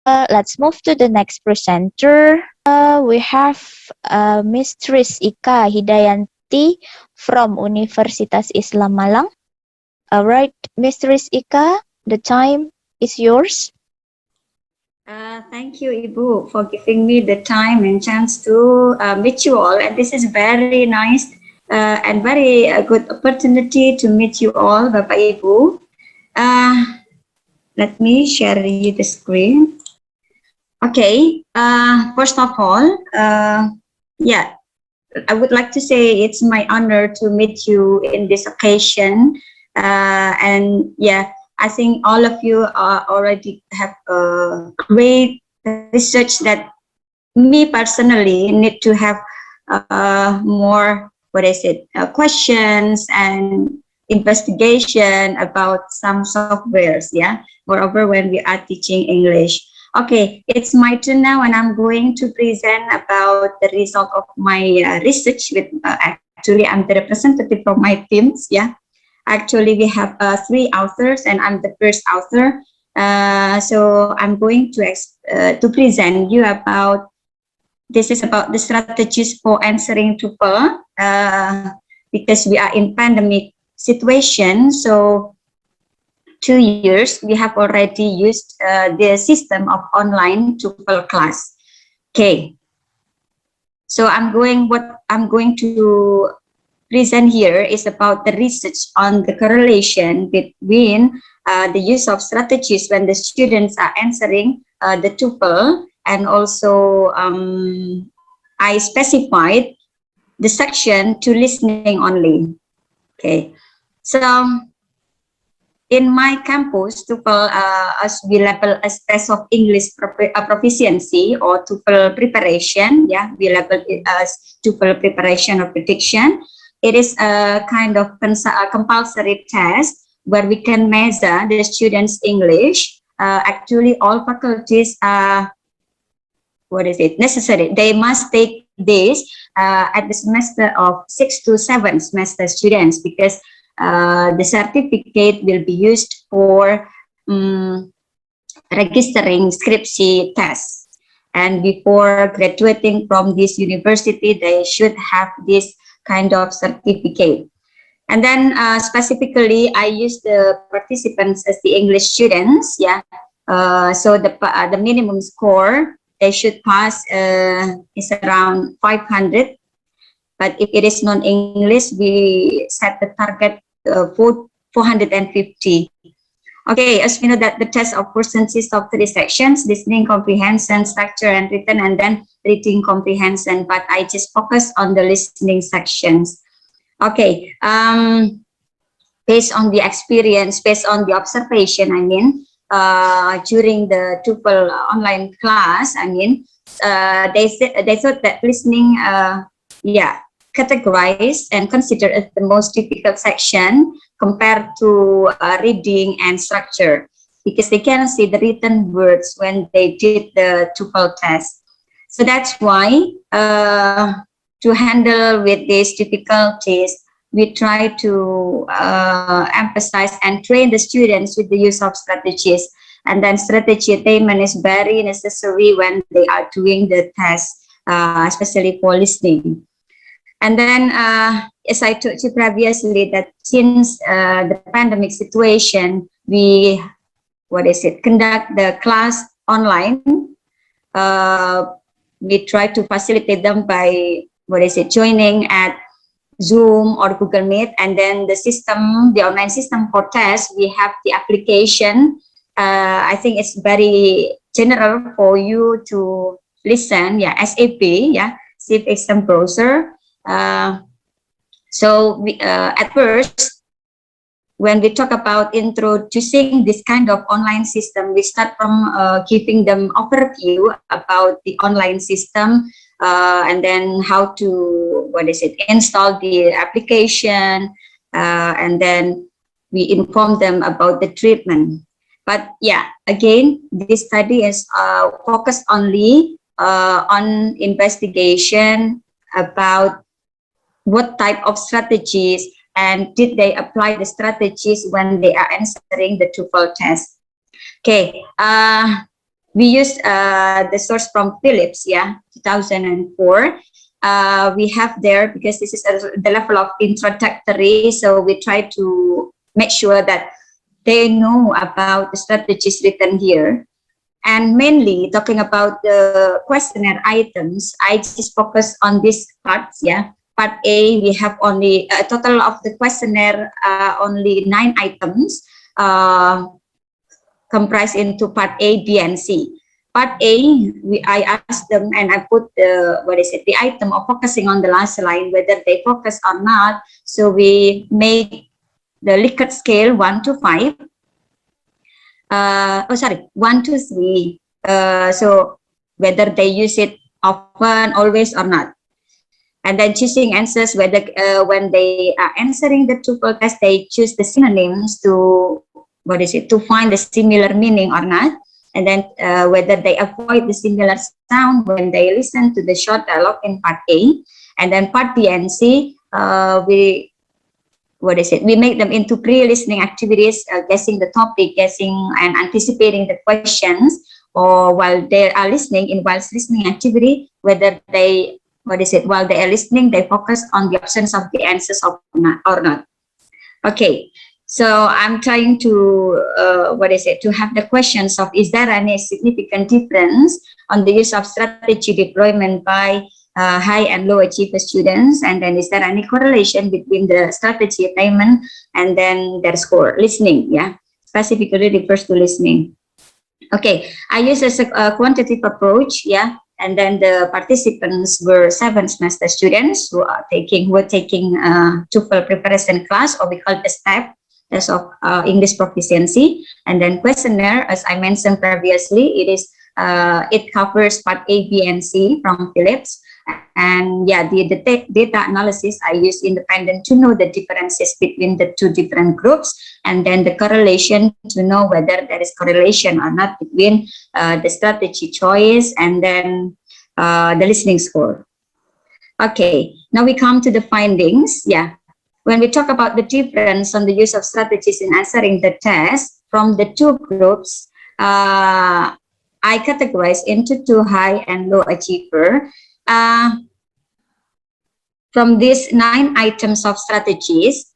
Let's move to the next presenter. We have Mistress Ika Hidayanti from Universitas Islam Malang. Alright, Mistress Ika, the time is yours. Thank you, Ibu, for giving me the time and chance to meet you all. And this is very nice and very good opportunity to meet you all, Bapak Ibu. Let me share you the screen. Okay. First of all, yeah, I would like to say it's my honor to meet you in this occasion. And yeah, I think all of you already have a great research that me personally need to have more, what is it, questions and investigation about some softwares. Yeah. Moreover, when we are teaching English. Okay, it's my turn now, and I'm going to present about the result of my research. With actually, I'm the representative from my teams. Yeah, actually, we have three authors, and I'm the first author. So I'm going to present you about. This is about the strategies for answering TOEFL because we are in pandemic situation. So 2 years we have already used the system of online TOEFL class. Okay, so what I'm going to present here is about the research on the correlation between the use of strategies when the students are answering the TOEFL, and also I specified the section to listening only. Okay, so in my campus, TOEFL, as we label as test of English proficiency or TOEFL preparation, yeah, we label it as TOEFL preparation or prediction. It is a kind of compulsory test where we can measure the students' English. Actually, all faculties are, what is it, necessary. They must take this at the semester of 6 to 7 semester students, because the certificate will be used for registering scriptsy tests. And before graduating from this university, they should have this kind of certificate. And then specifically, I use the participants as the English students. Yeah. So the minimum score they should pass is around 500. But if it is non-English, we set the target for 450. Okay, as we know that the test of course consists of 3 sections: listening comprehension, structure and written, and then reading comprehension. But I just focus on the listening sections. Okay, based on the experience, based on the observation, I mean, during the TOEFL online class, I mean, they thought that listening, yeah, categorized and considered as the most difficult section compared to reading and structure, because they cannot see the written words when they did the TOEFL test. So that's why to handle with these difficulties, we try to emphasize and train the students with the use of strategies. And then strategy attainment is very necessary when they are doing the test, especially for listening. And then, as I told you previously, that since the pandemic situation, we, conduct the class online. We try to facilitate them by, joining at Zoom or Google Meet. And then the system, the online system for tests, we have the application. I think it's very general for you to listen. Yeah, SAP, yeah, Safe Exam Browser. So we, at first, when we talk about introducing this kind of online system, we start from giving them overview about the online system, and then how to, install the application, and then we inform them about the treatment. But yeah, again, this study is focused only on investigation about what type of strategies and did they apply the strategies when they are answering the TOEFL test. Okay, we use the source from Philips, 2004. We have there, because this is the level of introductory, so we try to make sure that they know about the strategies written here. And mainly talking about the questionnaire items, I just focus on these parts. Part A, we have only a total of the questionnaire, only 9 items, comprised into part A, B, and C. Part A, I asked them and I put the item of focusing on the last line, whether they focus or not. So we made the Likert scale 1 to 5. 1 to 3. So whether they use it often, always, or not. And then choosing answers, whether when they are answering the TOEFL test, they choose the synonyms to to find the similar meaning or not. And then whether they avoid the similar sound when they listen to the short dialogue in part A. And then part B and C, we make them into pre-listening activities, guessing the topic, guessing and anticipating the questions, or while they are listening, in whilst listening activity, whether they while they are listening, they focus on the options of the answers or not. Okay, so I'm trying to to have the questions of, is there any significant difference on the use of strategy deployment by high and low achiever students, and then is there any correlation between the strategy attainment and then their score? Listening, specifically refers to listening. Okay, I use a quantitative approach, and then the participants were 7 semester students who were taking TOEFL preparation class, or we call it a STEP, as of English proficiency. And then questionnaire, as I mentioned previously, it covers part A, B, and C from Philips. And the data analysis, I use independent to know the differences between the 2 different groups, and then the correlation to know whether there is correlation or not between the strategy choice and then the listening score. Okay, now we come to the findings. When we talk about the difference on the use of strategies in answering the test from the 2 groups, I categorize into 2 high and low achiever. From these 9 items of strategies,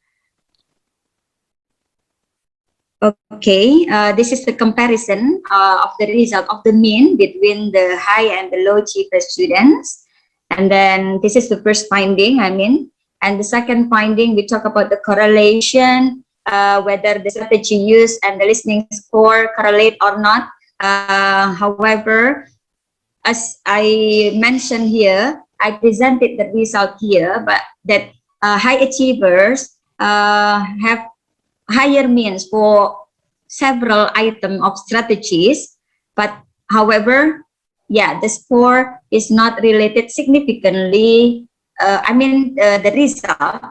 this is the comparison of the result of the mean between the high and the low achiever students. And then this is the first finding, and the second finding, we talk about the correlation, whether the strategy used and the listening score correlate or not. However, as I mentioned here, I presented the result here, but that high achievers have higher means for several items of strategies, but however, the score is not related significantly. The result,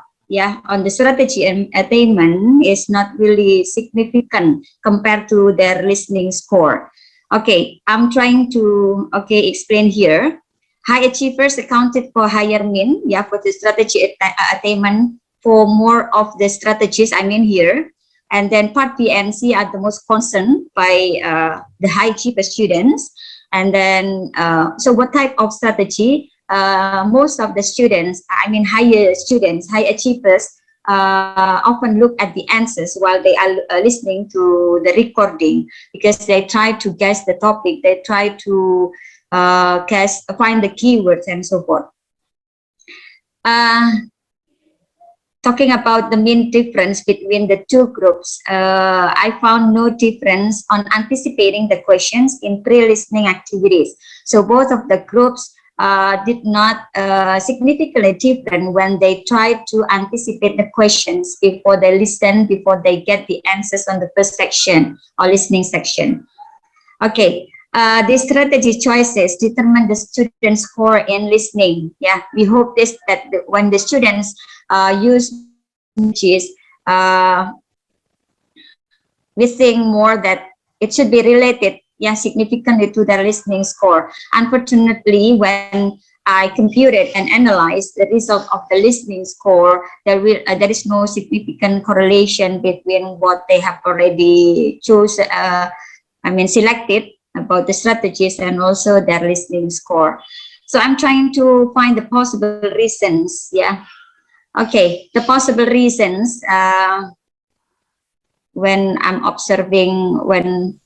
on the strategy and attainment is not really significant compared to their listening score. Okay, I'm trying to explain here. High achievers accounted for higher mean, for the strategy attainment for more of the strategies here. And then part B and C are the most concerned by the high achiever students. And then, so what type of strategy? Most of the students, high achievers, often look at the answers while they are listening to the recording, because they try to guess the topic, they try to find the keywords and so forth. Talking about the main difference between the 2 groups, I found no difference on anticipating the questions in pre-listening activities. So both of the groups did not significantly different when they tried to anticipate the questions before they listen, before they get the answers on the first section or listening section. Okay, the strategy choices determine the student score in listening. We hope that when the students use strategies, we think more that it should be related significantly to their listening score. Unfortunately, when I computed and analyzed the result of the listening score, there is no significant correlation between what they have already selected about the strategies and also their listening score. So I'm trying to find the possible reasons. Yeah. Okay. The possible reasons when I'm observing when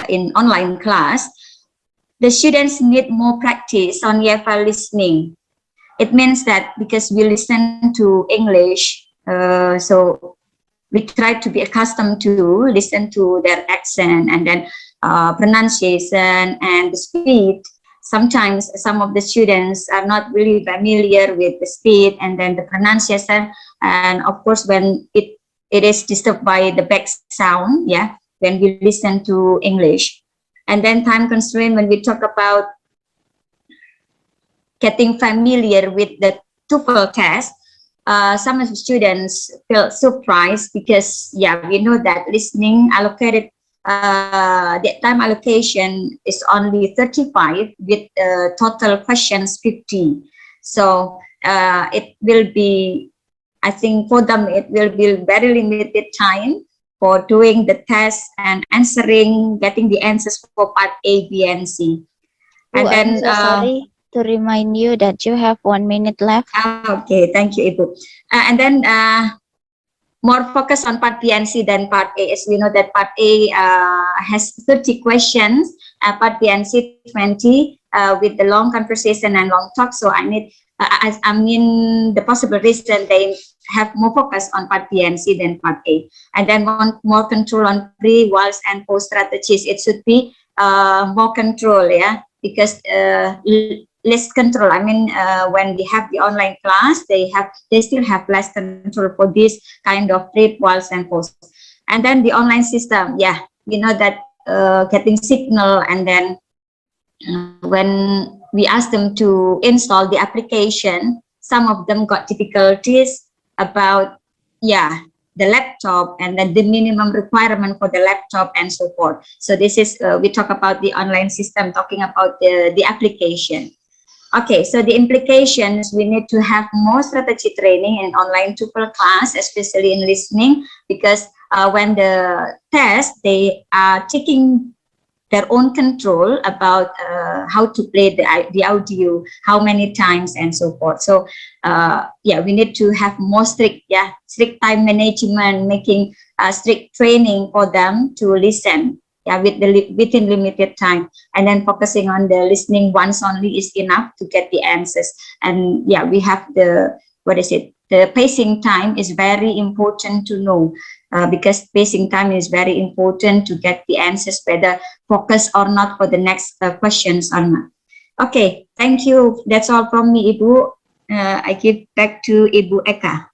in online class, the students need more practice on EFL listening. It means that because we listen to English, so we try to be accustomed to listen to their accent and then pronunciation and the speed. Sometimes some of the students are not really familiar with the speed and then the pronunciation. And of course, when it is disturbed by the back sound, yeah, when we listen to English. And then time constraint when we talk about getting familiar with the TOEFL test, some of the students feel surprised because, yeah, we know that listening allocated, the time allocation is only 35 with total questions 50. So it will be, I think for them, it will be very limited time for doing the test and answering, getting the answers for part A, B, and C. Oh, And I'm then so sorry to remind you that you have 1 minute left. okay, thank you, Ibu. And then more focus on part B and C than part A. As we know that part A has 30 questions, part B and C 20 with the long conversation and long talk. So I mean, the possible reason they have more focus on part B and C than part A. And then want more control on pre, whilst, and post strategies. It should be more control, yeah, because less control. I mean, when we have the online class, they still have less control for this kind of pre, whilst, and post. And then the online system, yeah, we know that getting signal, and then when we ask them to install the application, some of them got difficulties about, yeah, the laptop and then the minimum requirement for the laptop and so forth. So this is, we talk about the online system, talking about the application. Okay, so the implications, we need to have more strategy training in online TOEFL class, especially in listening, because when the test, they are taking their own control about how to play the audio, how many times, and so forth. So yeah, we need to have more strict time management, making strict training for them to listen, yeah, within limited time, and then focusing on the listening once only is enough to get the answers. And yeah, we have the pacing time is very important to know, because pacing time is very important to get the answers, whether focus or not for the next questions or not. Okay, thank you. That's all from me, Ibu. I give back to Ibu Eka.